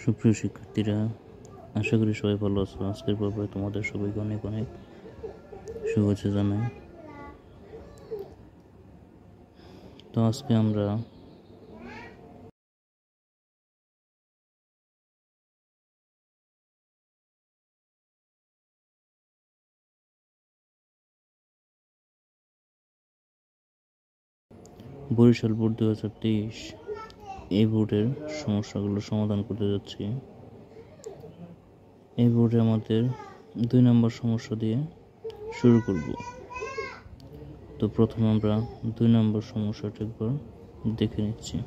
সুপ্রিয় শিক্ষার্থীরা, আশা করি সবাই ভালো আছো। আজকের পর্বে তোমাদের সবাইকে অনেক অনেক শুভেচ্ছা জানাই। তো আজকে আমরা বরিশাল বোর্ড 2023 এই বোর্ডের সমস্যাগুলো সমাধান করতে যাচ্ছি। এই বোর্ডে আমাদের 2 নম্বর সমস্যা দিয়ে শুরু করব। তো প্রথমে আমরা 2 নম্বর সমস্যাটা একবার দেখে নিচ্ছি।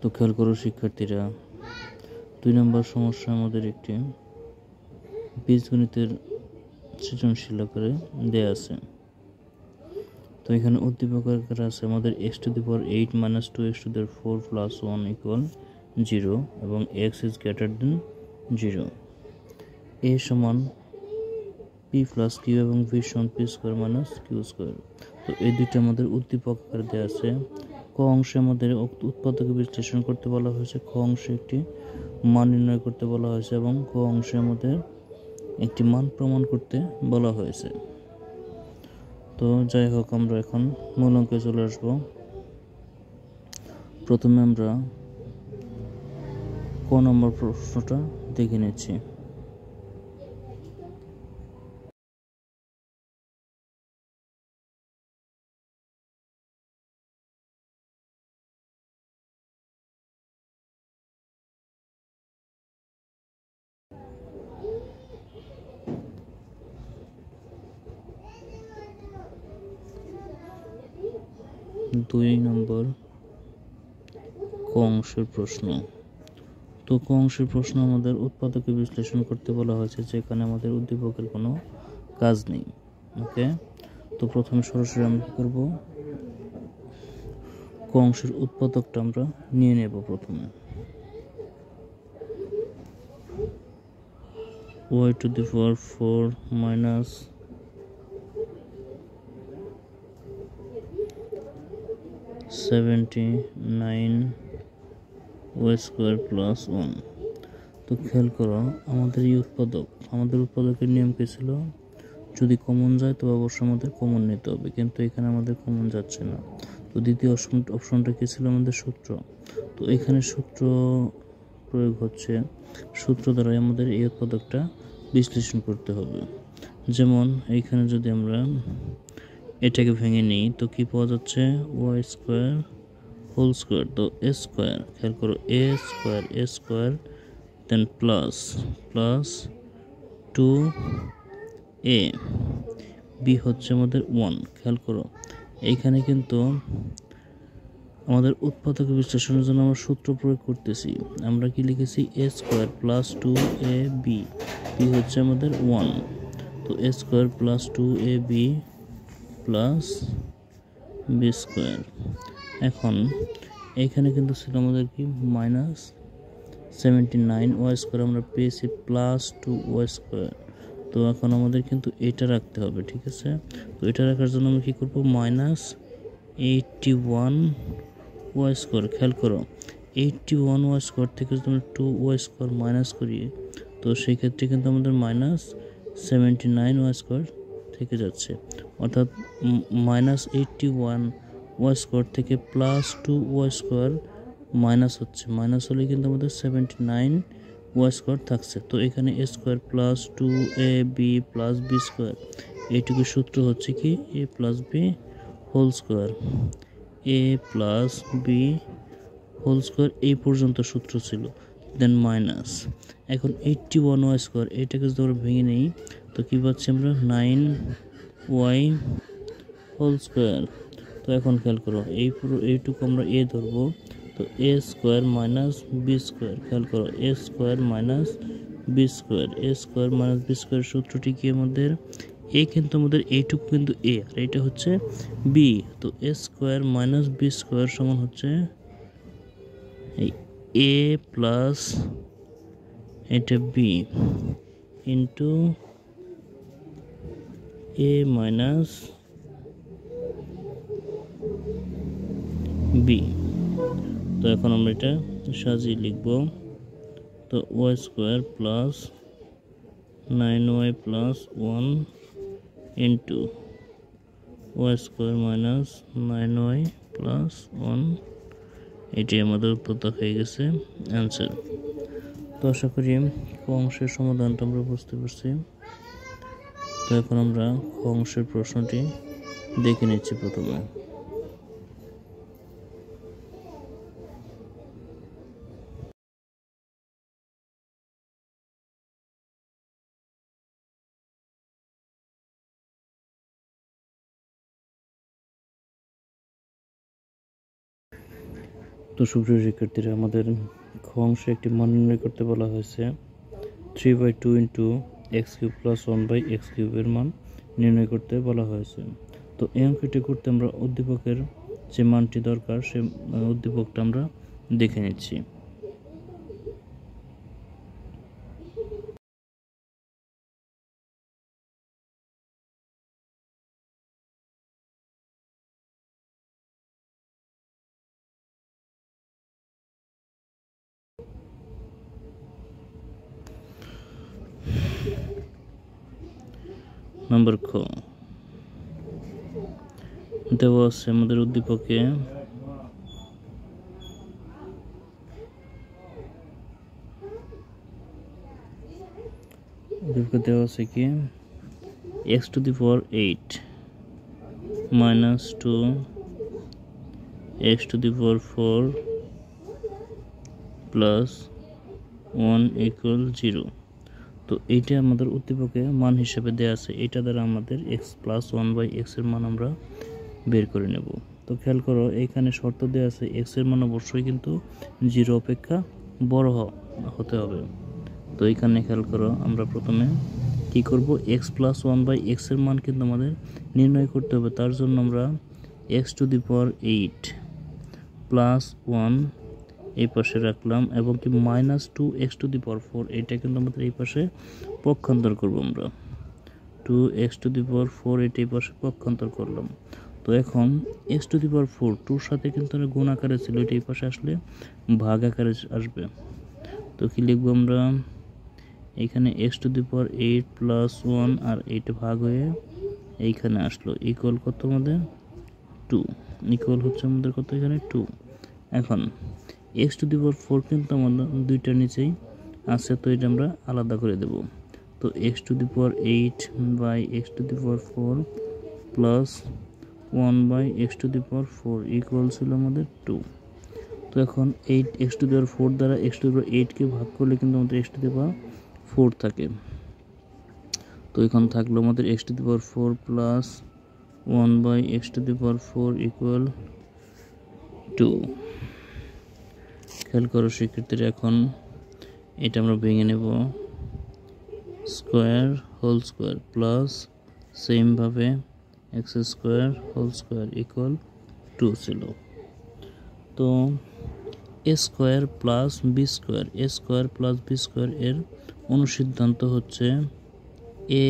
তো খেয়াল করো শিক্ষার্থীরা, 2 নম্বর সমস্যা আমাদের একটি বীজগণিতের সৃজনশীল আকারে দেয়া আছে। তো এখানে উদ্দীপক আকারে আছে আমাদের x⁸ 8 - 2x⁴ + 1 = 0 এবং x is greater than 0। a সমান p + q এবং v সমান p² - q²। তো এই দুইটা আমাদের উদ্দীপক আকারে দেওয়া আছে। ক অংশে আমাদের উৎপাদকে বিশ্লেষণ করতে বলা হয়েছে, খ অংশে একটি মান নির্ণয় করতে বলা হয়েছে এবং ক অংশে আমাদের একটি মান প্রমাণ করতে বলা হয়েছে। তো যাই হোক, আমরা এখন মূল অঙ্কে চলে আসব। প্রথমে আমরা ক নম্বর প্রশ্নটা দেখে নিচ্ছি। দুই নম্বর ক অংশের প্রশ্ন। তো ক অংশের প্রশ্ন আমাদের উৎপাদকে বিশ্লেষণ করতে বলা হয়েছে, যেখানে আমাদের উদ্দীপকের কোনো কাজ নেই। ওকে, তো প্রথমে সরাসরি আমরা কী করবো, ক অংশের উৎপাদকটা আমরা নিয়ে নেব। প্রথমে y⁴ মাইনাস (79) y² + 1। তো খেয়াল করো, আমাদের উৎপাদকের নিয়ম কী ছিল, যদি কমন যায় তবে অবশ্যই আমাদের কমন নিতে হবে, কিন্তু এখানে আমাদের কমন যাচ্ছে না। তো দ্বিতীয় অপশনটা কী ছিল, আমাদের সূত্র। তো এখানে সূত্র প্রয়োগ হচ্ছে, সূত্র দ্বারাই আমাদের এই উৎপাদকটা বিশ্লেষণ করতে হবে। যেমন এইখানে যদি আমরা এটাকে ভেঙে নিই তো কি পাওয়া যাচ্ছে, y² তো a², খেয়াল করো a² দেন প্লাস 2a, b হচ্ছে আমাদের 1। খেয়াল করো, এইখানে কিন্তু আমাদের উৎপাদক বিশ্লেষণের জন্য আমরা সূত্র প্রয়োগ করতেছি। আমরা কি লিখেছি, a² + 2ab, b হচ্ছে আমাদের 1। তো a² + 2ab + b²। এখন এইখানে কিন্তু ছিল আমাদের কি -79 y², আমরা পেয়েছি +2y²। তো এখন আমাদের কিন্তু এটা রাখতে হবে, ঠিক আছে। তো এটা রাখার জন্য আমরা কী করব, -81 y²। খেয়াল করো, 81 y² থেকে যদি আমরা 2y² মাইনাস করি, তো সেই ক্ষেত্রে কিন্তু আমাদের -79 y² থেকে যাচ্ছে, অর্থাৎ -81 y² থেকে +2y² মাইনাস হচ্ছে, মাইনাস হলে কিন্তু আমাদের 79 y² থাকছে। তো এখানে a² + 2ab + b², এইটুকু সূত্র হচ্ছে কি a + b² a + b² এই পর্যন্ত সূত্র ছিল, দেন মাইনাস। এখন 81 y², এইটাকে যদি আমরা ভেঙে নেই তো কী পাচ্ছি আমরা, 9y²। তো এখন খেয়াল করো, এইটুকু আমরা a ধরবো, তো a² - b²। খেয়াল করো, a² - b², সূত্রটি কি আমাদের, a কিন্তু আমাদের এইটুকু কিন্তু a, আর এটা হচ্ছে b। তো a² - b² সমান হচ্ছে এই এ প্লাস এটা B into A minus B. তো এখন আমরা এটা সাজিয়ে লিখব। তো Y square plus 9y plus 1 into Y square minus 9y plus 1, এটি আমাদের উত্তর হয়ে গেছে অ্যান্সার। তো আশা করি ক অংশের সমাধানটা আমরা বুঝতে পারছি। তো এখন আমরা খ অংশের প্রশ্নটি দেখে নিচ্ছি প্রথমে। তো সুপ্রিয় শিক্ষার্থীরা, আমাদের খ অংশে একটি মান নির্ণয় করতে বলা হয়েছে 3/2 into x cube plus 1/x কিউবের মান নির্ণয় করতে বলা হয়েছে। তো এই অঙ্কটি করতে আমরা উদ্দীপকের যে মানটি দরকার সে উদ্দীপকটা আমরা দেখে নিচ্ছি। নম্বর খ দেওয়া আছে আমাদের উদ্দীপকে দেওয়া আছে কি x⁴ minus 2 x⁴ plus 1 equal 0। তো এইটা আমাদের উদ্দীপকে মান হিসেবে দেওয়া আছে। এটা দ্বারা আমাদের x প্লাস 1/x এর মান আমরা বের করে নেব। তো খেয়াল করো, এইখানে শর্ত দেওয়া আছে x এর মান অবশ্যই কিন্তু 0 অপেক্ষা বড় হতে হবে। তো এইখানে খেয়াল করো, আমরা প্রথমে কি করব, x প্লাস 1/x এর মান কিন্তু আমাদের নির্ণয় করতে হবে। তার জন্য আমরা x⁴ প্লাস 1 এই পাশে রাখলাম এবং কি মাইনাস 2 x⁴ এটা কিন্তু আমাদের এই পাশে পক্ষান্তর করব। আমরা 2 x⁴ এটা এই পাশে পক্ষান্তর করলাম। তো এখন x⁴ 2 সাথে কিন্তু গুণ আকারে ছিল, এটা এই পাশে আসলে ভাগ আকারে আসবে। তো কি লিখব আমরা, এইখানে x⁴ প্লাস 1 আর এইটা ভাগ হয়ে এইখানে আসলো ইকুয়াল কত আমাদের 2, ইকুয়াল হচ্ছে আমাদের কত এখানে 2। এখন x⁴ কিন্তু আমাদের দুইটার নিচেই আছে, তো এটা আমরা আলাদা করে দেব। তো x⁴/x⁴ প্লাস 1/x⁴ ইকুয়াল ছিল আমাদের 2। তো এখন 8x⁴ দ্বারা x⁴ ভাগ করলে কিন্তু আমাদের x⁴ থাকে। তো এখন থাকলো আমাদের x⁴ প্লাস 1/x⁴ ইকুয়াল 2। খেয়াল করো শিক্ষার্থীরা, এখন এটা আমরা ভেঙে নেব, স্কোয়ার হোল স্কোয়ার প্লাস সেমভাবে x² ইকুয়াল 2 ছিল। তো a² প্লাস b² এর অনুসিদ্ধান্ত হচ্ছে a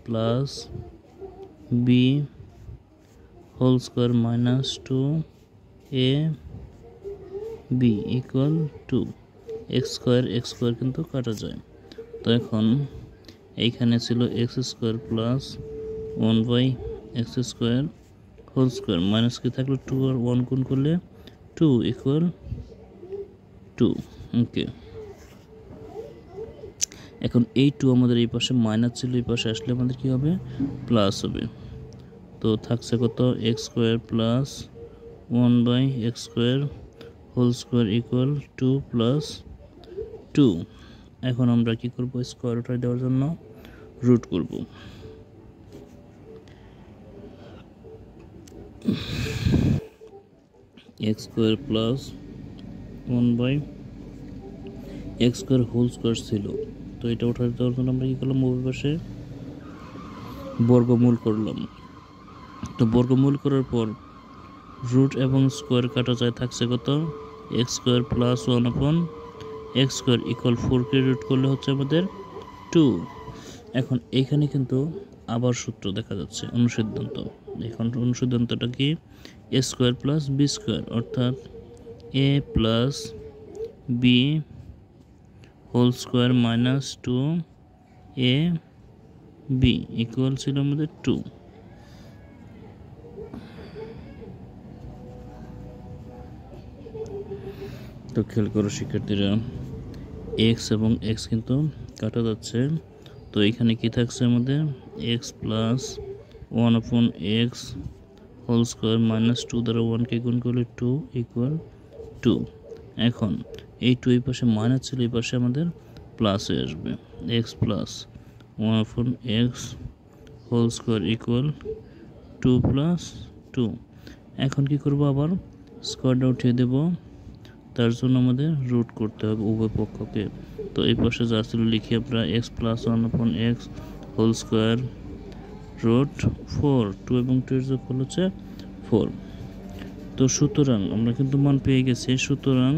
plus b whole square minus 2ab equal 2। x² কিন্তু কাটা যায়। তো এখন এইখানে ছিল x² plus 1/x² whole square minus কি থাকলো 2 আর 1 গুণ করলে 2 ইকুয়াল 2। ওকে, এখন এই 2 আমাদের এই পাশে মাইনাস ছিল, এই পাশে আসলে আমাদের কি হবে, প্লাস হবে। তো থাকছে কত, x² plus 1/x² whole square equal 2 plus 2। এখন আমরা কি করব, স্কোয়ার রুট দেওয়ার জন্য রুট করব। x² plus 1/x² whole square ছিল, তো এটা উঠাতে দেওয়ার জন্য আমরা কি করলাম, উভয় পাশে বর্গমূল করলাম। তো বর্গমূল করার পর রুট এবং স্কোয়ার কাটা যায়, থাকছে কত x square plus 1 x square equal 4কে রুট করলে হচ্ছে আমাদের 2। এখন এইখানে কিন্তু আবার সূত্র দেখা যাচ্ছে অনুসিদ্ধান্ত। এখন অনুসিদ্ধান্তটা কি? A square plus b square, অর্থাৎ a plus b whole square minus 2 a b equal ছিল আমাদের 2। তো খেয়াল করো শিক্ষার্থীরা, এক্স এবং এক্স কিন্তু কাটা যাচ্ছে। তো এখানে কি থাকছে আমাদের? X plus 1/x whole square minus 2 দ্বারা 1কে গুণ করলে 2 ইকুয়াল 2। এখন এই 2 এই পাশে মাইনাস ছিল, এই পাশে আমাদের প্লাস হয়ে আসবে। X plus 1/x whole square equal 2 plus 2। এখন কি করব? আবার স্কোয়ারটা উঠিয়ে দেব, তার জন্য আমাদের রুট করতে হবে উভয় পক্ষকে। তো এই পাশে যা ছিল লিখি আমরা, X plus 1/x whole square root 4, 2 এবং 2 এর যোগফল হচ্ছে 4। তো সুতরাং আমরা কিন্তু মান পেয়ে গেছি। সুতরাং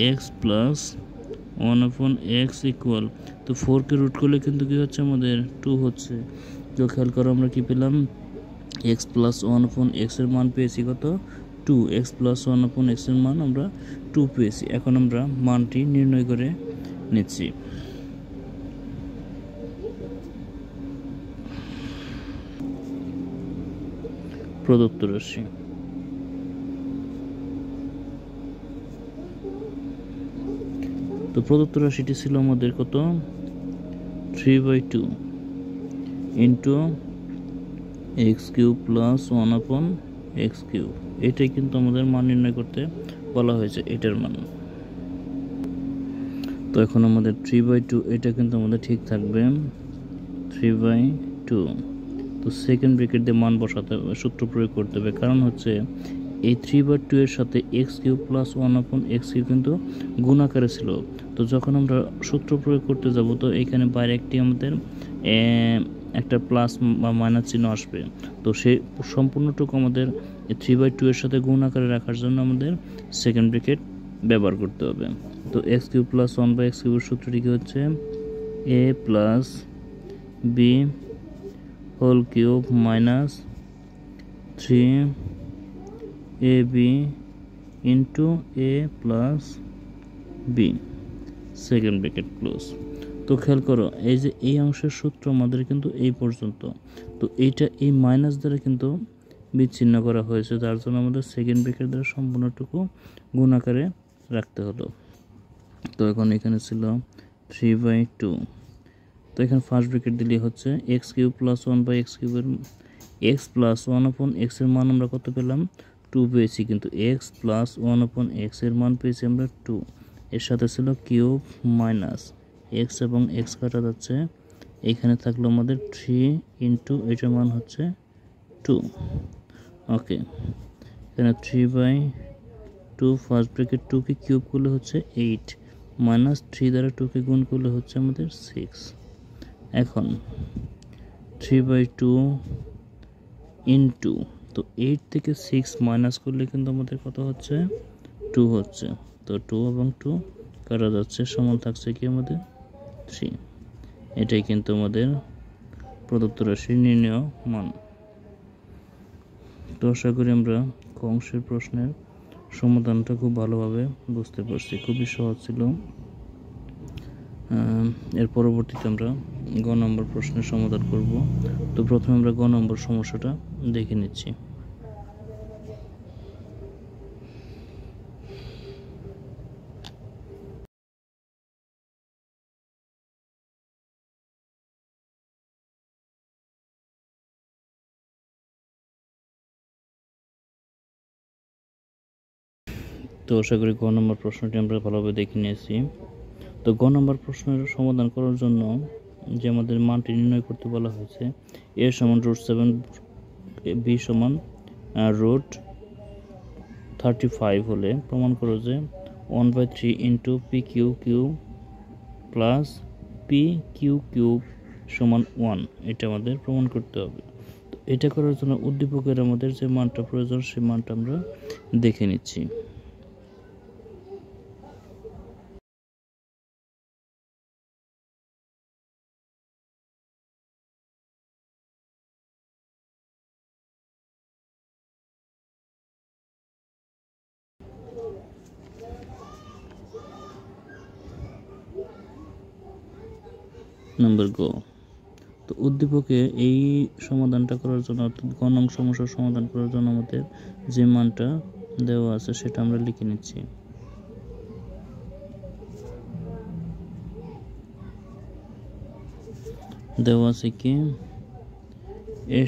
এক্স প্লাস 1/x ইকুয়াল, তো 4কে রুট করলে কিন্তু কি হচ্ছে আমাদের? 2 হচ্ছে। তো খেয়াল করো আমরা কি পেলাম? এক্স প্লাস 1/x এর মান পেয়েছি কত? 2। এক্স প্লাস 1/x এর মান আমরা 2 পেয়েছি। এখন আমরা মানটি নির্ণয় করে নিচ্ছি। প্রদত্ত রাশি, তো প্রদত্ত রাশিটি ছিল আমাদের কত? 3/2 into x cube plus 1/x cube. এটাই কিন্তু আমাদের মান নির্ণয় করতে বলা হয়েছে, এটার মান। তো এখন আমাদের 3/2 এটা কিন্তু আমাদের ঠিক থাকবে 3/2। তো সেকেন্ড ব্র্যাকেট দিয়ে মান বসাতে হবে, সূত্র প্রয়োগ করতে হবে। কারণ হচ্ছে এই 3/2 এর সাথে x cube plus 1/x cube কিন্তু গুণ আকারে ছিল। তো যখন আমরা সূত্র প্রয়োগ করতে যাব, তো এখানে বাইরে একটি আমাদের একটা প্লাস বা মাইনাস চিহ্ন আসবে। তো সেই সম্পূর্ণটুকু আমাদের 3/2 এর সাথে গুণ আকারে রাখার জন্য আমাদের সেকেন্ড ব্র্যাকেট ব্যবহার করতে হবে। তো এক্স কিউব প্লাস 1/x কিউবের সূত্রটি কি হচ্ছে? A plus b whole cube minus 3ab into a plus b second bracket close. তো খেয়াল করো, এই যে এই অংশের সূত্র আমাদের কিন্তু এই পর্যন্ত। তো এইটা এই মাইনাস দ্বারা কিন্তু বিচ্ছিন্ন করা হয়েছে, যার জন্য আমাদের সেকেন্ড ব্র্যাকেট দ্বারা সম্পূর্ণটুকু গুণ আকারে রাখতে হলো। তো এখন এখানে ছিল 3/2। তো এখানে ফার্স্ট ব্র্যাকেট দিলে হচ্ছে এক্স কিউব প্লাস 1/x কিউবের এক্স প্লাস 1/x এর মান আমরা কত পেলাম? 2 পেয়েছি। কিন্তু এক্স প্লাস 1/x এর মান পেয়েছি আমরা 2। এর সাথে ছিল কিউব মাইনাস এক্স এবং এক্স কাটা যাচ্ছে, এখানে থাকলো আমাদের 3 ইন্টু এটার মান হচ্ছে 2। ওকে, এখানে 3/2 ফার্স্ট ব্র্যাকেট 2কে কিউব করলে হচ্ছে 8 মাইনাস 3 দ্বারা 2কে গুণ করলে হচ্ছে আমাদের 6। এখন 3/2 ইন্টু, তো 8 থেকে 6 মাইনাস করলে কিন্তু আমাদের কত হচ্ছে? 2 হচ্ছে। তো 2 এবং 2 কাটা যাচ্ছে, সমান থাকছে কি আমাদের 3। এটাই কিন্তু আমাদের প্রদত্ত রাশির নির্ণয় মান। তো আশা করি আমরা ক অংশের প্রশ্নের সমাধানটা খুব ভালোভাবে বুঝতে পারছি, খুবই সহজ ছিল। এর পরবর্তীতে আমরা গ নম্বর প্রশ্নের সমাধান করব। তো প্রথমে আমরা গ নম্বর সমস্যাটা দেখে নিচ্ছি। তো আশা করি গ নম্বর প্রশ্নটি আমরা ভালোভাবে দেখে নিয়েছি। তো গ নম্বর প্রশ্নের সমাধান করার জন্য যে আমাদের মানটি নির্ণয় করতে বলা হয়েছে, এ সমান √7, বি সমান √35 হলে প্রমাণ করো যে 1/3 into P Q Q plus P Q cube সমান 1, এটা আমাদের প্রমাণ করতে হবে। তো এটা করার জন্য উদ্দীপকের আমাদের যে মানটা প্রয়োজন, সেই মানটা আমরা দেখে নিচ্ছি। নাম্বার গ। তো উদ্দীপকে এই সমাধানটা করার জন্য অর্থাৎ গ নং সমস্যার সমাধান করার জন্য আমাদের যে মানটা দেওয়া আছে সেটা আমরা লিখে নিচ্ছি। দেওয়া আছে কি এ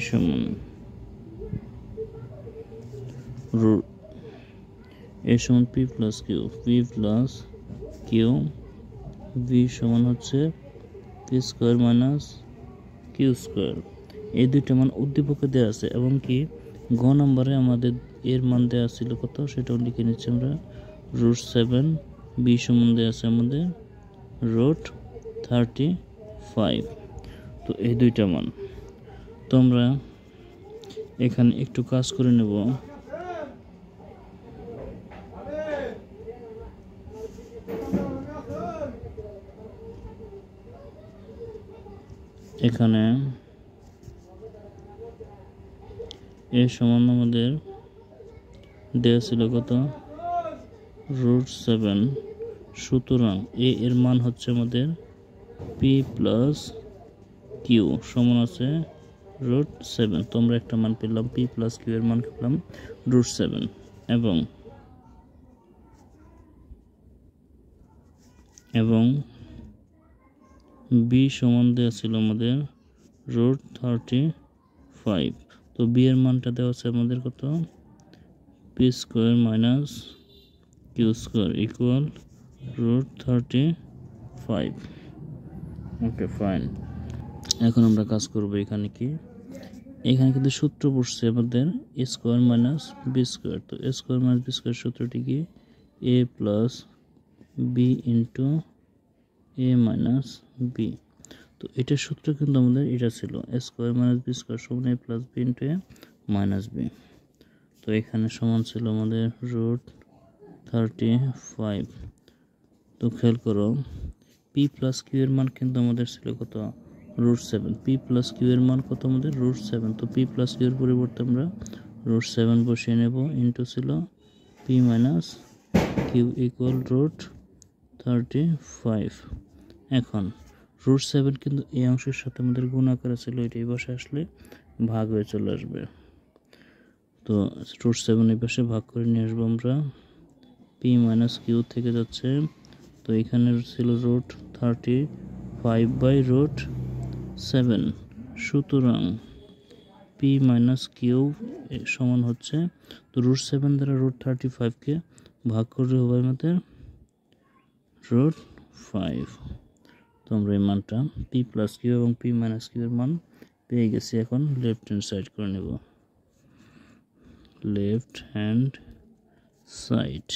সমান পি প্লাস কিউ বি সমান হচ্ছে P square minus Q square. এই দুইটা মান উদ্দীপকে দেওয়া আছে এবং কি গ নম্বরে আমাদের এর মান দেওয়া ছিল কত সেটাও লিখে নিচ্ছি আমরা √7। বি সমান দেওয়া আছে আমাদের √35। তো এই দুইটা মান তো আমরা এখানে একটু কাজ করে নেব। এখানে এ সমান আমাদের দেওয়া ছিল কত √7। সুতরাং এ এর মান হচ্ছে আমাদের পি প্লাস কিউ সমান আছে √7। তো আমরা একটা মান পেলাম পি প্লাস কিউ এর মান পেলাম √7 এবং বি সমান দেওয়া ছিল আমাদের √35। তো বি এর মানটা দেওয়া আছে আমাদের কত P square minus Q square equal √35। Okay fine. এখন আমরা কাজ করব এখানে কিন্তু সূত্র বসছে আমাদের A square minus B square. তো A square minus B square সূত্রটি কি এ plus B into A minus B. তো এটার সূত্র কিন্তু আমাদের এটা ছিল A square minus B square সমান A plus B into A minus B. তো এখানে সমান ছিল আমাদের √35। তো খেয়াল করো পি প্লাস কিউ এর মান কিন্তু আমাদের ছিল কত √7। পি প্লাস কিউ এর মান কত আমাদের √7। তো পি প্লাস কিউ এর পরিবর্তে আমরা √7 বসিয়ে নেব ইন্টু ছিল পি মাইনাস কিউ ইকুয়াল √35। এখন √7 কিন্তু এই অংশের সাথে আমাদের গুণ আকারে ছিল, এটাই বসে আসলে ভাগ হয়ে চলে আসবে। তো √7 এই পাশে ভাগ করে নিয়ে আসবো আমরা। পি মাইনাস কিউ থেকে যাচ্ছে, তো এখানে ছিল √35/√7। সুতরাং পি মাইনাস কিউ সমান হচ্ছে, তো √7 দ্বারা √35কে ভাগ করলে হবে আমাদের √5। তো আমরা এই মানটা পি প্লাস কিউ এবং পি মাইনাস কিউ এর মান পেয়ে গেছি। এখন লেফট হ্যান্ড সাইড করে নেব। লেফট হ্যান্ড সাইড,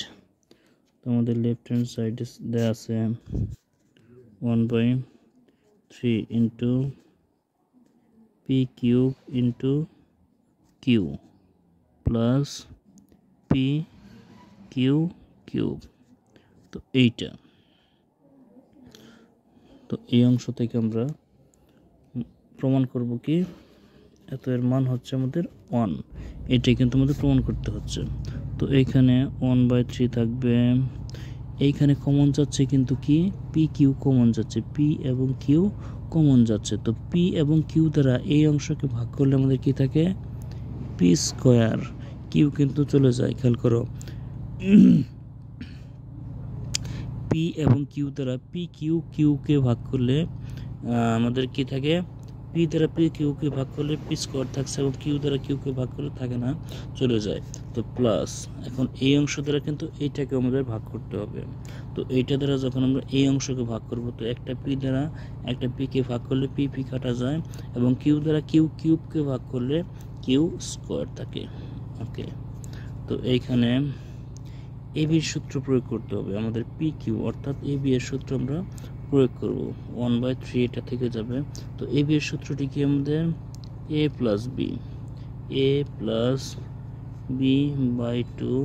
তো আমাদের লেফট হ্যান্ড সাইডে দেওয়া আছে 1/3 into P cube into Q plus P Q cube. তো এইটা, তো এই অংশ থেকে আমরা প্রমাণ করব কি এত এর মান হচ্ছে আমাদের 1, এটাই কিন্তু আমাদের প্রমাণ করতে হচ্ছে। তো এইখানে 1/3 থাকবে, এইখানে কমন যাচ্ছে কিন্তু কি পি কিউ কমন যাচ্ছে, পি এবং কিউ কমন যাচ্ছে। তো পি এবং কিউ দ্বারা এই অংশকে ভাগ করলে আমাদের কি থাকে পি স্কোয়ার, কিউ কিন্তু চলে যায়। খেয়াল করো পি এবং কিউ দ্বারা পি কিউ কিউকে ভাগ করলে আমাদের কি থাকে পি দ্বারা পি কিউকে ভাগ করলে পি স্কোয়ার থাকছে এবং কিউ দ্বারা কিউকে ভাগ করলে থাকে না, চলে যায়। তো প্লাস এখন এই অংশ দ্বারা কিন্তু এইটাকে আমাদের ভাগ করতে হবে। তো এইটা দ্বারা যখন আমরা এই অংশকে ভাগ করব, তো একটা পি দ্বারা একটা পিকে ভাগ করলে পি পি কাটা যায় এবং কিউ দ্বারা কিউ কিউবকে ভাগ করলে কিউ স্কোয়ার থাকে। ওকে, তো এইখানে এ বির সূত্র প্রয়োগ করতে হবে আমাদের পি কিউ, অর্থাৎ এ বি এর সূত্র আমরা প্রয়োগ করব। 1/3 এটা থেকে যাবে। তো এ বি এর সূত্রটি কি আমাদের a plus b by 2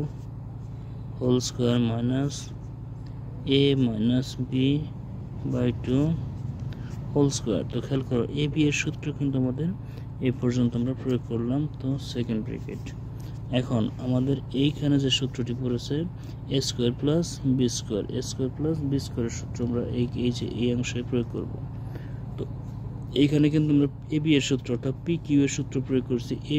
whole square minus a minus b by 2 whole square. তো খেয়াল করো এ বি এর সূত্র কিন্তু আমাদের এই পর্যন্ত আমরা প্রয়োগ করলাম। তো সেকেন্ড ব্র্যাকেট, এখন আমাদের এইখানে যে সূত্রটি পড়েছে এ স্কোয়ার প্লাস বি স্কোয়ার, এ স্কোয়ার প্লাস বি স্কোয়ারের সূত্র আমরা এই যে এই অংশে প্রয়োগ করব। তো এইখানে কিন্তু আমরা এ বি এর সূত্রটা পি কিউ এর সূত্র প্রয়োগ করছি। এ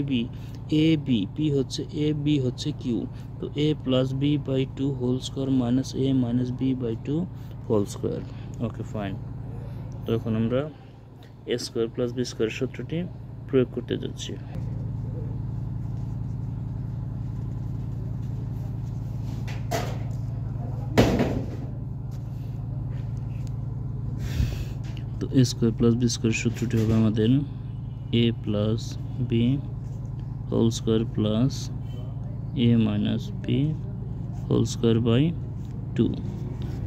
বি পি হচ্ছে এ, বি হচ্ছে কিউ। তো a plus b by two whole square minus a minus b by two whole square. Okay fine. তো এখন আমরা এ স্কোয়ার প্লাস বি স্কোয়ারের সূত্রটি প্রয়োগ করতে যাচ্ছি। তো এ স্কোয়ার প্লাস বি স্কোয়ারের সূত্রটি হবে আমাদের a plus b whole square plus a minus b whole square by two.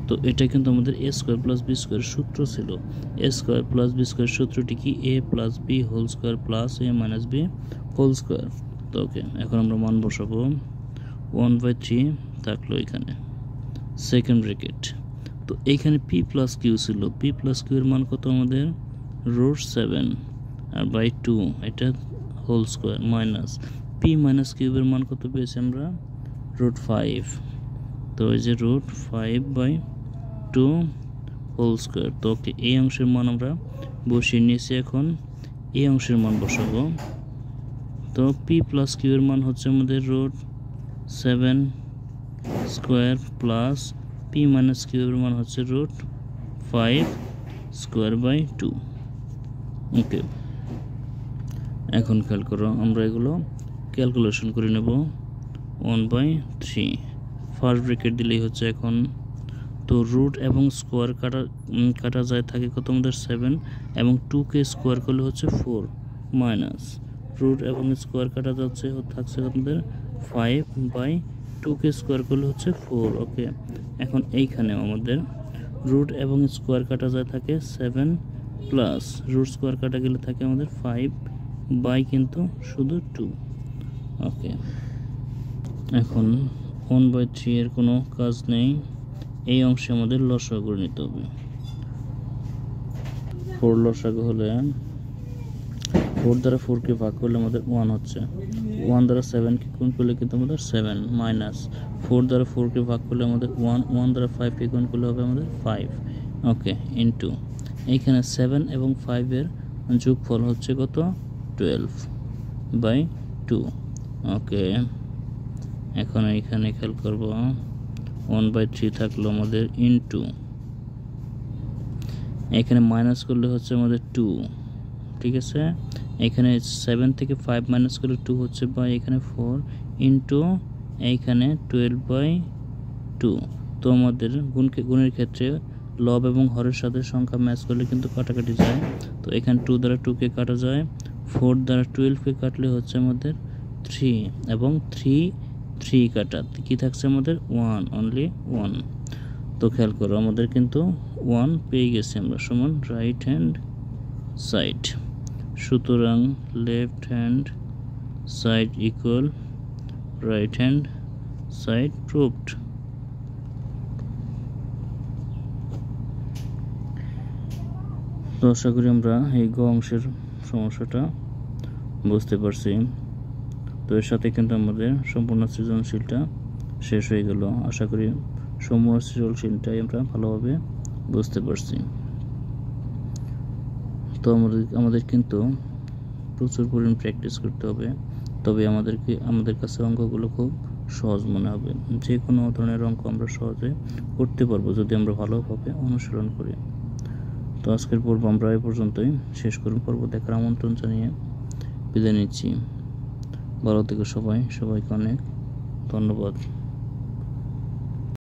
তো এটা কিন্তু আমাদের এ স্কোয়ার প্লাস বি স্কোয়ারের সূত্র ছিল। এ স্কোয়ার প্লাস বি স্কোয়ারের সূত্রটি কি? এ plus b whole square plus a minus b whole square. তো ওকে, এখন আমরা মান বসাবো। 1/3 থাকলো এখানে, সেকেন্ড ব্র্যাকেট। তো এইখানে পি প্লাস কিউ ছিল, পি প্লাস কিউ এর মান কত আমাদের? √7 আর বাই টু, এটা whole square minus P minus কিউবের মান কত পেয়েছি আমরা? √5। তো এই যে √5/2 হোল স্কোয়ার। তো ওকে, এই অংশের মান আমরা বসিয়ে নিয়েছি। এখন এই অংশের মান বসাবো। তো পি প্লাস কিউ এর মান হচ্ছে আমাদের √7 square plus P minus Q এর মান হচ্ছে √5 স্কোয়ার বাই 2। ওকে, এখন খেয়াল করো, আমরা এগুলো ক্যালকুলেশন করে নেব। 1/3 ফার্স্ট ব্র্যাকেট দিলেই হচ্ছে এখন। তো রুট এবং স্কোয়ার কাটা যায় থাকে কত আমাদের? 7, এবং 2কে স্কোয়ার করলে হচ্ছে 4 মাইনাস রুট এবং স্কোয়ার কাটা যাচ্ছে থাকছে আমাদের 5/2কে স্কোয়ার করলে হচ্ছে 4। ওকে, এখন এইখানেও আমাদের রুট এবং স্কোয়ার কাটা যায় থাকে 7 প্লাস রুট স্কোয়ার কাটা গেলে থাকে আমাদের 5 বাই কিন্তু শুধু 2। ওকে, এখন 1/3 এর কোনো কাজ নেই, এই অংশে আমাদের লসাগু করে নিতে হবে। 4 লসাগু হলে 4 দ্বারা 4কে ভাগ করলে আমাদের 1 হচ্ছে। 1 দ্বারা 7কে গুণ করলে কিন্তু আমাদের 7 মাইনাস 4 দ্বারা 4কে ভাগ করলে আমাদের 1 দ্বারা 5কে গুণ করলে হবে আমাদের 5। ওকে, ইনটু এইখানে 7 এবং 5 এর যোগফল হচ্ছে কত? 12/2। ওকে, এখন এইখানে খেয়াল করব 1/3 থাকলো আমাদের ইনটু এখানে মাইনাস করলে হচ্ছে আমাদের 2। ঠিক আছে, এখানে 7 থেকে 5 মাইনাস করলে 2 হচ্ছে, বা এখানে 4 ইনটু এইখানে 12/2। তো আমাদের গুণের ক্ষেত্রে লব এবং হরের সাথে সংখ্যা ম্যাচ করলে কিন্তু কাটাকাটি যায়। তো এখানে 2 দ্বারা 2কে কাটা যায়, 4 দ্বারা 12কে কাটলে হচ্ছে আমাদের 3, এবং 3 কাটা কি থাকছে আমাদের? 1, অনলি 1। তো খেয়াল করো, আমাদের কিন্তু 1 পেয়ে গেছি আমরা, সমান রাইট হ্যান্ড সাইড। সুতরাং left hand side equal right hand side proved. তো আশা করি আমরা এই গ অংশের সমস্যাটা বুঝতে পারছি। তো এর সাথে কিন্তু আমাদের সম্পূর্ণ সৃজনশীলটা শেষ হয়ে গেল। আশা করি সম্পূর্ণ সৃজনশীলটাই আমরা ভালোভাবে বুঝতে পারছি। তো আমাদের কিন্তু প্রচুর পরিমাণ প্র্যাকটিস করতে হবে, তবে আমাদের কাছে অঙ্কগুলো খুব সহজ মনে হবে। যে কোনো ধরনের অঙ্ক আমরা সহজে করতে পারবো যদি আমরা ভালোভাবে অনুশীলন করি। তো আজকের পর্ব আমরা এই পর্যন্তই শেষ করব। পর্ব দেখার আমন্ত্রণ জানিয়ে বিদায় নিচ্ছি। ভালো থেকো সবাইকে অনেক ধন্যবাদ।